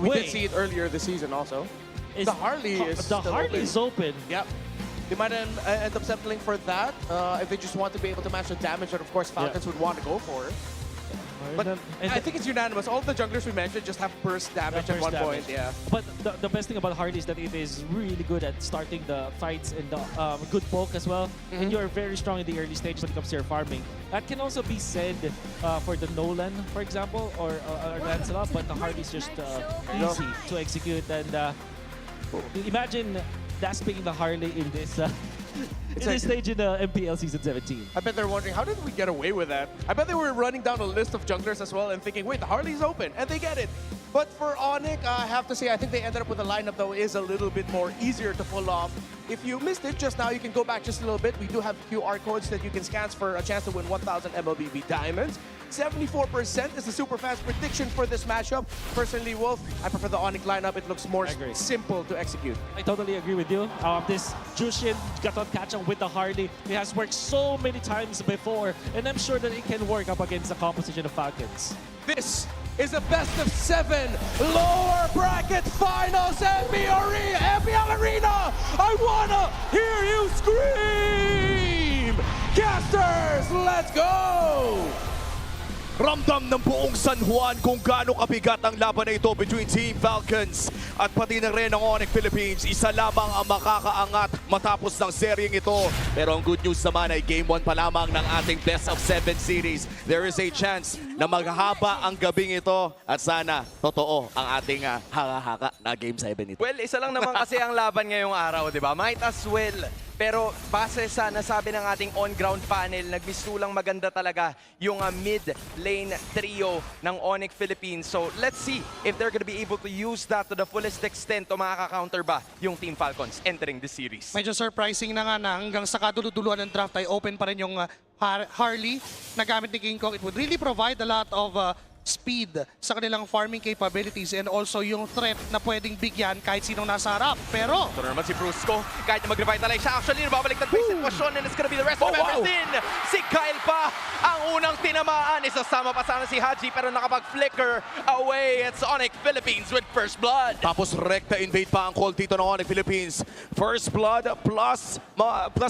We did see it earlier this seaon also. The Harley is open. Yep. They might end up settling for that if they just want to be able to match the damage that, of course, Falcons would want to go for. But I think it's unanimous. All the junglers we mentioned just have burst damage at one point. Yeah. But the best thing about Harley is that it is really good at starting the fights and the good poke as well. And you're very strong in the early stage when it comes to your farming. That can also be said for the Nolan, for example, or Lancelot. But the Harley is just easy to execute. And imagine Dasping the Harley in this. In this stage in the MPL Season 17. I bet they're wondering, how did we get away with that? I bet they were running down a list of junglers as well and thinking, wait, the Harley's open, and they get it. But for Onic, I have to say, I think they ended up with a lineup that is a little bit more easier to pull off. If you missed it just now, you can go back just a little bit. We do have QR codes that you can scan for a chance to win 1,000 MLBB diamonds. 74% is the super fast prediction for this matchup. Personally, Wolf, I prefer the Onic lineup. It looks more simple to execute. I totally agree with you. This Jushin Gatot Kachang with the Harley, it has worked so many times before, and I'm sure that it can work up against the composition of Falcons. This is a best-of-7 lower bracket finals MPL Arena. I wanna hear you scream! Casters, let's go! Ramdam ng buong San Juan kung gaano kabigat ang laban na ito between Team Falcons at pati na rin ng Onic Philippines. Isa lamang ang makakaangat matapos ng seryeng ito. Pero ang good news naman ay Game 1 pa lamang ng ating best-of-7 series. There is a chance na maghaba ang gabing ito at sana totoo ang ating haka-haka na Game 7 ito. Well, isa lang naman kasi ang laban ngayong araw, di ba? Might as well. Pero base sa nasabi ng ating on-ground panel, nagmistulang maganda talaga yung mid-lane trio ng Onic Philippines. So let's see if they're gonna be able to use that to the fullest extent o makaka-counter ba yung Team Falcons entering this series. Medyo surprising na nga na hanggang sa kaduluduluan ng draft ay open pa rin yung Harley na gamit ni King Kong. It would really provide a lot of speed sa kanilang farming capabilities and also yung threat na pwedeng bigyan kahit sinong nasa harap. Pero ito naman si Brusco, kahit na mag-revitalize siya, actually nababaliktad pa yung sitwasyon and it's gonna be the rest of everything. Si Kyle pa ang unang tinamaan. Isasama pa sana si Haji pero nakapag-flicker away. It's Onic Philippines with first blood. Tapos rekta invade pa ang call dito ng Onic Philippines. First blood plus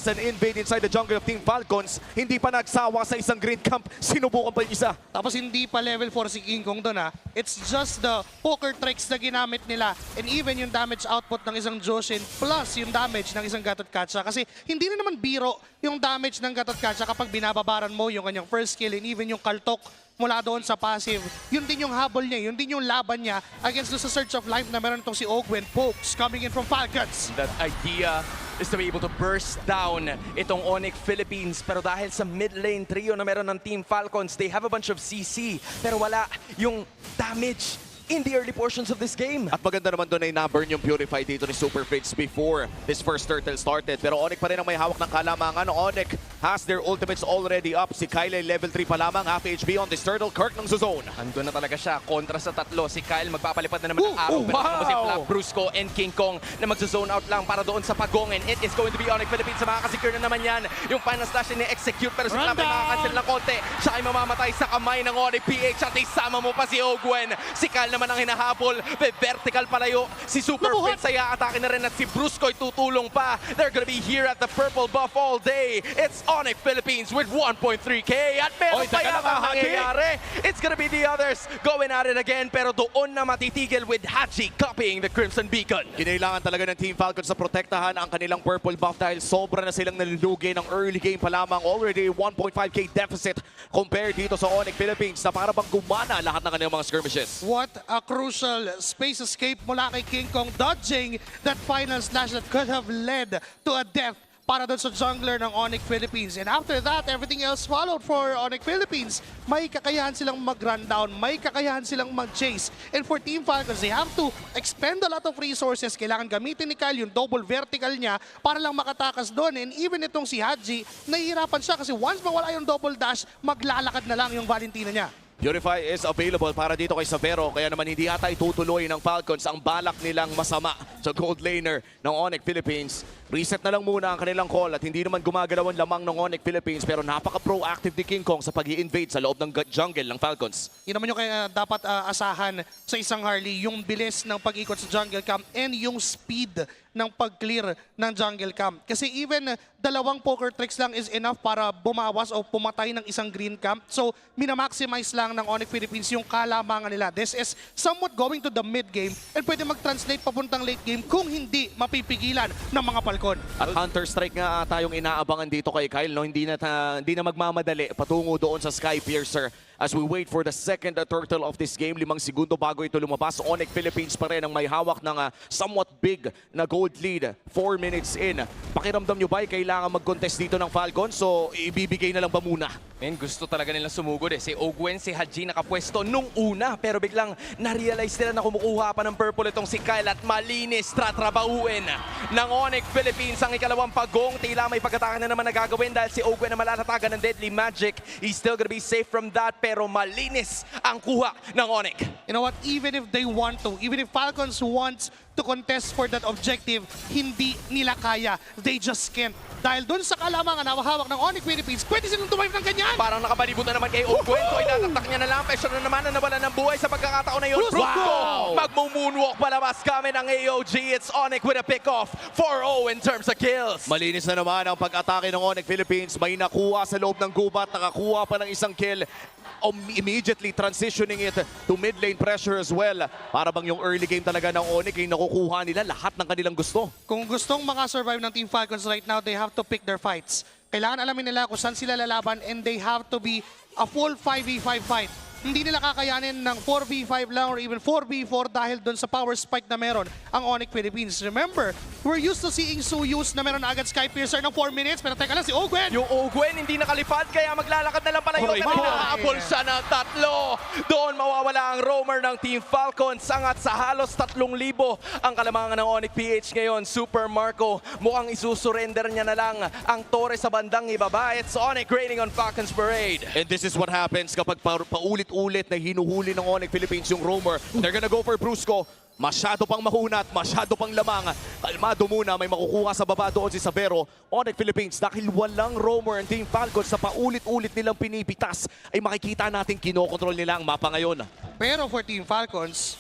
an invade inside the jungle of Team Falcons. Hindi pa nagsawa sa isang green camp. Sinubukan pa yung isa. tapos hindi pa level 4 si King Kong doon. It's just the poker tricks na ginamit nila and even yung damage output ng isang Joshin plus yung damage ng isang Gatot Kacha. Kasi hindi na naman biro yung damage ng Gatot Kacha kapag binababaran mo yung kanyang first kill and even yung kaltok mula doon sa passive. Yun din yung habol niya, yun din yung laban niya against the Search of Life na meron itong si Ogwen. Pokes coming in from Falcons. That idea is to be able to burst down itong Onic Philippines. Pero dahil sa mid lane trio na meron ng Team Falcons, they have a bunch of CC. Pero wala yung damage in the early portions of this game. At maganda naman doon ay na-burn yung Purify dito ni Super Fritz before this first turtle started. Pero Onic pa rin ang may hawak ng kalamangan. Onic has their ultimates already up. Si Kyle ay level 3 pa lamang. Half HP on this turtle. Kirk ng zone. Andun na talaga siya. Kontra sa tatlo. Si Kyle magpapalipad na naman ng araw. Pero si Flap, Brusco, and King Kong na magsa-zone out lang para doon sa pagong. And it is going to be Onic Philippines. Sa makakasecure na naman yan. Yung final slash ni execute pero si Flap ay makakancel ng konti. Siya ay mamamatay sa kamay ng Onic PH at isama mo pa si Ogwen. Si Kyle naman ang hinahabol. Vertical palayo. Si Super Fritz ay atake na rin at si Brusco ay tutulong pa. They're gonna be here at the purple buff all day. It's Onic Philippines with 1.3k at meron pa yata nangyayari. It's gonna be the others going at it again pero doon na matitigil with Haji copying the Crimson Beacon. Kinailangan talaga ng Team Falcons na protektahan ang kanilang purple buff dahil sobra na silang nalulugi ng early game pa lamang. Already 1.5k deficit compared dito sa Onic Philippines na para bang gumana lahat ng kanilang mga skirmishes. What a crucial space escape mula kay King Kong, dodging that final slash that could have led to a death para doon sa jungler ng Onic Philippines. And after that, everything else followed for Onic Philippines. May kakayahan silang mag-run down, may kakayahan silang mag-chase. And for Team Falcons, they have to expend a lot of resources. Kailangan gamitin ni Kyle yung double vertical niya para lang makatakas doon. And even itong si Haji, nahihirapan siya kasi once mawala yung double dash, maglalakad na lang yung Valentina niya. Purify is available para dito kay Savero, kaya naman hindi ata itutuloy ng Falcons ang balak nilang masama sa gold laner ng Onic Philippines. Reset na lang muna ang kanilang call at hindi naman gumagalaw ang lamang ng Onic Philippines pero napaka-proactive ni King Kong sa pag-i-invade sa loob ng jungle ng Falcons. Yun naman yung kaya dapat asahan sa isang Harley, yung bilis ng pag-ikot sa jungle camp and yung speed ng pag-clear ng jungle camp. Kasi even dalawang poker tricks lang is enough para bumawas o pumatay ng isang green camp. So, minamaximize lang ng Onic Philippines yung kalamangan nila. This is somewhat going to the mid game and pwede mag-translate papuntang late game kung hindi mapipigilan ng mga Falcon. At Hunter Strike nga tayong inaabangan dito kay Kyle. No? Hindi na magmamadali patungo doon sa Sky Piercer. As we wait for the second turtle of this game, 5 segundo bago ito lumabas. Onic Philippines pa rin ang may hawak ng somewhat big na gold lead. 4 minutes in. Pakiramdam nyo ba kailangan mag-contest dito ng Falcons? So, ibibigay na lang ba muna? Men, gusto talaga nilang sumugod eh. Si Ogwen, si Haji nakapwesto nung una. Pero biglang na-realize nila na kumukuha pa ng purple itong si Kyle at malinis tratrabauin ng Onic Philippines ang ikalawang pagong. Tila may pagkataka na naman nagagawin dahil si Ogwen na malatatagan ng Deadly Magic. He's still gonna be safe from that pero malinis ang kuha ng Onic. You know what, even if they want to, even if Falcons wants to contest for that objective, hindi nila kaya. They just can't. Dahil dun sa kalamangan na hawak ng Onic Philippines, pwede silang tumayip ng ganyan. Parang nakabalibutan na naman kay Ogwen. So itataktak niya na lang. Pressure na naman na nawala ng buhay sa pagkakataon na yun. Wow! Magmo-moonwalk palabas kami ng AOG. It's Onic with a pick-off. 4-0 in terms of kills. Malinis na naman ang pag-atake ng Onic Philippines. May nakuha sa loob ng gubat. Nakakuha pa ng isang kill. Immediately transitioning it to mid lane pressure as well. Para bang yung early game talaga ng Onic ay nakukuha nila lahat ng kanilang gusto. Kung gustong makasurvive ng Team Falcons right now, they have to pick their fights. Kailangan alamin nila kung saan sila lalaban and they have to be a full 5v5 fight. Hindi nila kakayanin ng 4v5 lang or even 4v4 dahil doon sa power spike na meron ang Onic Philippines. Remember, we're used to seeing Suyus na meron agad Sky Piercer ng 4 minutes pero teka lang si Ogwen. Yung Ogwen hindi nakalipad kaya maglalakad na lang pala yung Hinahabol siya ng 3. Doon mawawala ang roamer ng Team Falcons. Angat sa halos 3,000 ang kalamangan ng Onic PH ngayon. Super Marco mukhang isusurrender niya na lang ang tore sa bandang ibaba. It's Onic grading on Falcons Parade. And this is what happens kapag paulit-ulit na hinuhuli ng Onic Philippines yung roamer. They're gonna go for Brusco. Masyado pang mahunat, masyado pang lamang. Kalmado muna, may makukuha sa baba doon si Savero. Onic Philippines, dahil walang roamer ang Team Falcons sa paulit-ulit nilang pinipitas, ay makikita natin kinokontrol nila ang mapa ngayon. Pero for Team Falcons,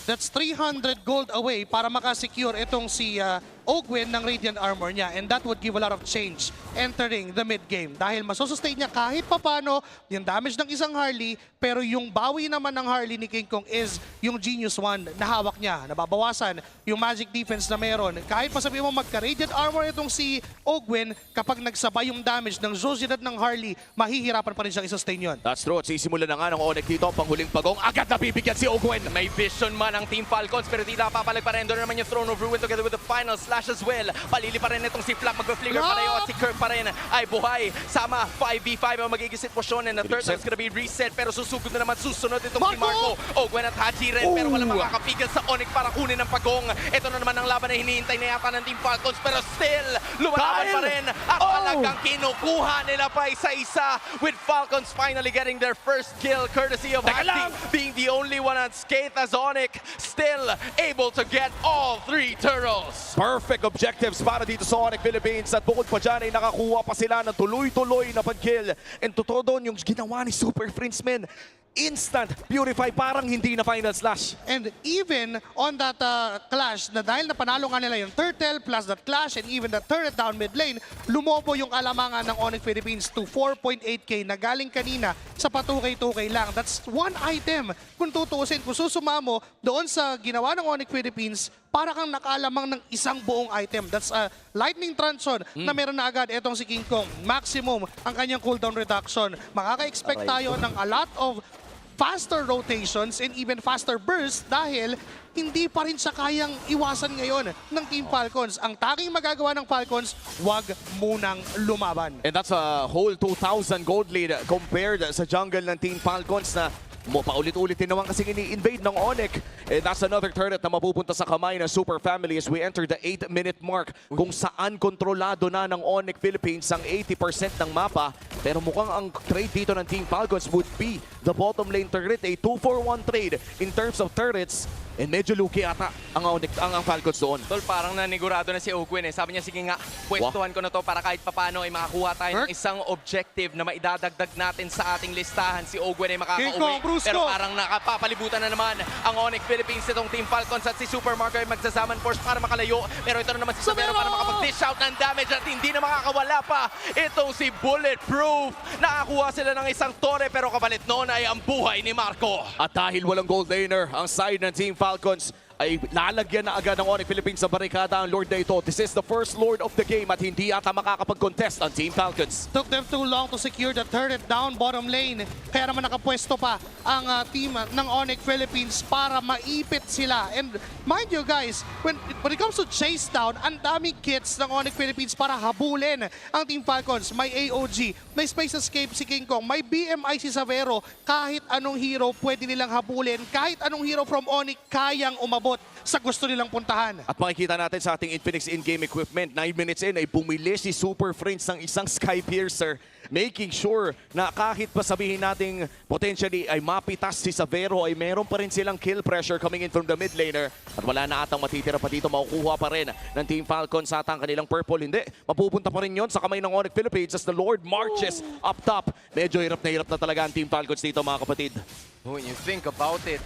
that's 300 gold away para makasecure itong si Ogwen ng Radiant Armor niya. And that would give a lot of change entering the mid-game. Dahil masusustain niya kahit papano yung damage ng isang Harley, pero yung bawi naman ng Harley ni King Kong is yung Genius Wand na hawak niya. Nababawasan yung magic defense na meron. Kahit pa sabihin mo magka-Radiant Armor itong si Ogwen, kapag nagsabay yung damage ng Zosidad ng Harley, mahihirapan pa rin siyang i-sustain yun. That's true. At sisimula na nga ng Onic dito ang panghuling pagong. Agad na bibigyan si Ogwen. May vision man ang Team Falcons pero tila papalag pa rin. Doon naman yung Throne of Ruin together with the final slash as well. Palili pa rin itong si Flap. Magpa-flicker pa rin at si Kirk pa rin ay buhay. Sama 5v5 ang magiging sitwasyon and the third time's gonna be reset pero susugod na naman susunod itong si Marco. Ogwen at Haji rin pero walang makakapigil sa Onic para kunin ang pagong. Ito na naman ang laban na hinihintay na yata ng Team Falcons pero still lumalaban pa rin at talagang kinukuha nila pa isa-isa with Falcons finally getting their first kill courtesy of Haji being the only one unscathed as Onic still able to get all 3 turtles. Perfect objectives para dito sa Onic Philippines at bukod pa dyan ay nakakuha pa sila ng tuloy-tuloy na pag-kill. And totoo doon yung ginawa ni Super Princeman. Instant purify, parang hindi na final slash. And even on that clash, na dahil napanalo nga nila yung turtle plus that clash and even the turret down mid lane, lumobo yung alamangan ng Onic Philippines to 4.8k na galing kanina sa patukay-tukay lang. That's one item. Kung tutuusin, kung susuma mo doon sa ginawa ng Onic Philippines, para kang nakalamang ng isang buong item. That's a lightning transon na meron na agad itong si King Kong. Maximum ang kanyang cooldown reduction. Makaka-expect tayo ng a lot of faster rotations and even faster bursts dahil hindi pa rin siya kayang iwasan ngayon ng Team Falcons. Ang tanging magagawa ng Falcons, wag munang lumaban. And that's a whole 2,000 gold lead compared sa jungle ng Team Falcons na paulit-ulit din naman kasing ini-invade ng Onic. And that's another turret na mapupunta sa kamay ng Super Family as we enter the 8-minute mark kung saan kontrolado na ng Onic Philippines ang 80% ng mapa. Pero mukhang ang trade dito ng Team Falcons would be the bottom lane turret, a 2-for-1 trade in terms of turrets. And medyo luki ata ang Falcons doon. Tol, parang nanigurado na si Ogwin eh. Sabi niya, sige nga, pwestuhan ko na to para kahit papano ay makakuha tayo ng isang objective na maidadagdag natin sa ating listahan. Si Ogwin ay makakauwi. Pero parang nakapapalibutan na naman ang Onic Philippines itong Team Falcons at si Super Marco ay magsasaman force para makalayo. Pero ito na naman si Sabero para makapag-dish out ng damage at hindi na makakawala pa itong si Bulletproof. Nakakuha sila ng isang tore pero kapalit noon ay ang buhay ni Marco. At dahil walang gold laner, ang side ng Team Falcons ay lalagyan na agad ng Onic Philippines sa barikada ang Lord na ito. This is the first Lord of the game at hindi ata makakapag-contest ang Team Falcons. Took them too long to secure the turret down bottom lane. Kaya naman nakapwesto pa ang team ng Onic Philippines para maipit sila. And mind you guys, when it comes to chase down, ang daming kits ng Onic Philippines para habulin ang Team Falcons. May AOG, may Space Escape si King Kong, may BMI si Savero. Kahit anong hero pwede nilang habulin. Kahit anong hero from Onic kayang umabot sa gusto nilang puntahan. At makikita natin sa ating Infinix in-game equipment, 9 minutes in ay bumili si Super Friends ng isang Sky Piercer, making sure na kahit pa sabihin natin potentially ay mapitas si Savero ay meron pa rin silang kill pressure coming in from the mid laner. At wala na atang matitira pa dito, makukuha pa rin ng Team Falcons sa atang kanilang purple. Hindi, mapupunta pa rin yon sa kamay ng Onic Philippines as the Lord marches up top. Medyo hirap na talaga ang Team Falcons dito mga kapatid. When you think about it,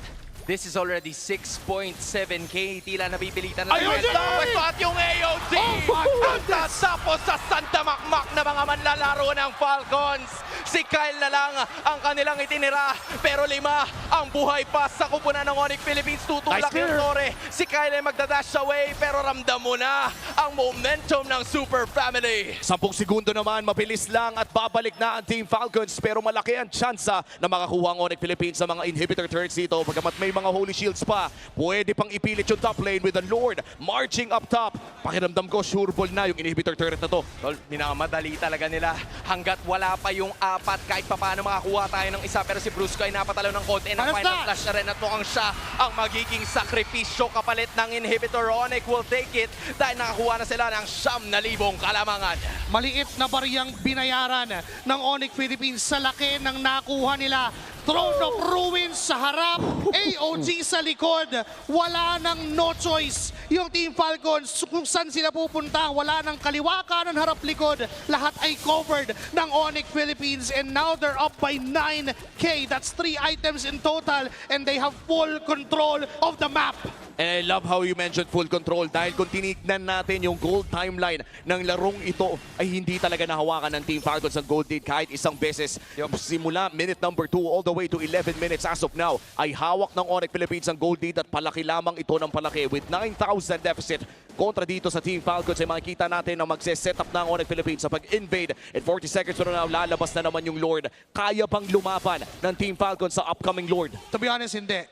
this is already 6.7k. Tila nabipilitan na Ayun ng na! Pwesto at yung AOD! Oh At tatapos sa Santa Makmak na mga manlalaro ng Falcons. Si Kyle na lang ang kanilang itinira. Pero 5 ang buhay pa sa kupunan ng Onic Philippines. Tutulak yung Tore. Si Kyle ay magdadash away. Pero ramdam mo na ang momentum ng Super Family. 10 segundo naman, mabilis lang at babalik na ang Team Falcons. Pero malaki ang tsansa na makakuha ang Onic Philippines sa mga inhibitor turrets dito. Pagkamat may mga holy shields pa, pwede pang ipilit yung top lane with the Lord marching up top. Pakiramdam ko, sure ball na yung inhibitor turret na to. Tol, minamadali talaga nila hanggat wala pa yung 4 kahit paano makakuha tayo ng isa. Pero si Brusco ay napatalo ng konti ng final flash na rin at mukhang siya ang magiging sakripisyo kapalit ng inhibitor. Onic will take it dahil nakakuha na sila ng 9,000 kalamangan. Maliit na bariyang binayaran ng Onic Philippines sa laki ng nakuha nila. Throne of Ruins sa harap, AOG sa likod. Wala nang no choice yung Team Falcons kung saan sila pupunta. Wala nang kaliwa, kanan, harap, likod. Lahat ay covered ng Onic Philippines and now they're up by 9k. That's 3 items in total and they have full control of the map. And I love how you mentioned full control dahil kung tinignan natin yung gold timeline ng larong ito ay hindi talaga nahawakan ng Team Falcons ang gold lead kahit isang beses. Simula minute number 2 all the way to 11 minutes as of now ay hawak ng Onic Philippines ang gold lead at palaki lamang ito ng palaki with 9,000 deficit. Kontra dito sa Team Falcons ay makikita natin na magse-set up na ang Onic Philippines sa pag-invade. In 40 seconds from now, lalabas na naman yung Lord. Kaya bang lumaban ng Team Falcons sa upcoming Lord? To be honest, hindi.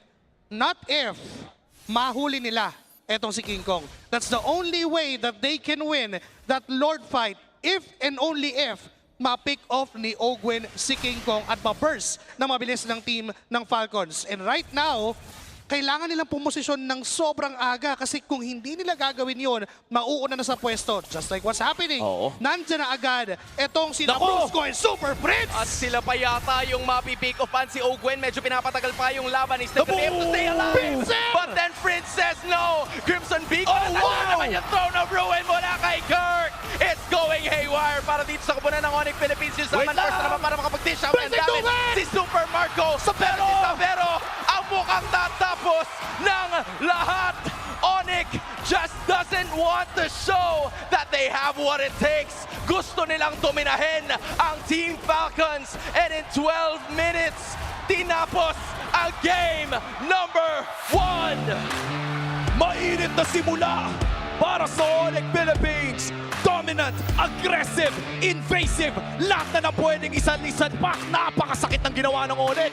Not if mahuli nila etong si King Kong. That's the only way that they can win that Lord fight if and only if ma-pick off ni Ogwin si King Kong at ma-burst na mabilis ng team ng Falcons. And right now, kailangan nilang pumosisyon ng sobrang aga kasi kung hindi nila gagawin yun, mauuna na sa pwesto. Just like what's happening. Nandyan na agad etong si Brusco and Super Prince. At sila pa yata yung mapipick offan si Ogwen. Medyo pinapatagal pa yung laban. He's still gonna be able to stay alive. Princess! But then Princess, no! Crimson Beacon. Wow! Naman yung Throne of Ruin mula kay Kirk. It's going haywire para dito sa kupunan ng Onic Philippines. Yung Salman Force na naman para makapag-dish out and damage. Si Super Marco. Pero si Savero ang mukhang tatapos ng lahat. Onic just doesn't want to show that they have what it takes. Gusto nilang dominahin ang Team Falcons. And in 12 minutes, tinapos ang game number 1. Mainit na simula para sa Onic Philippines. Dominant, aggressive, invasive. Lahat na pwedeng isan-isan pa. Napakasakit ng ginawa ng Onic.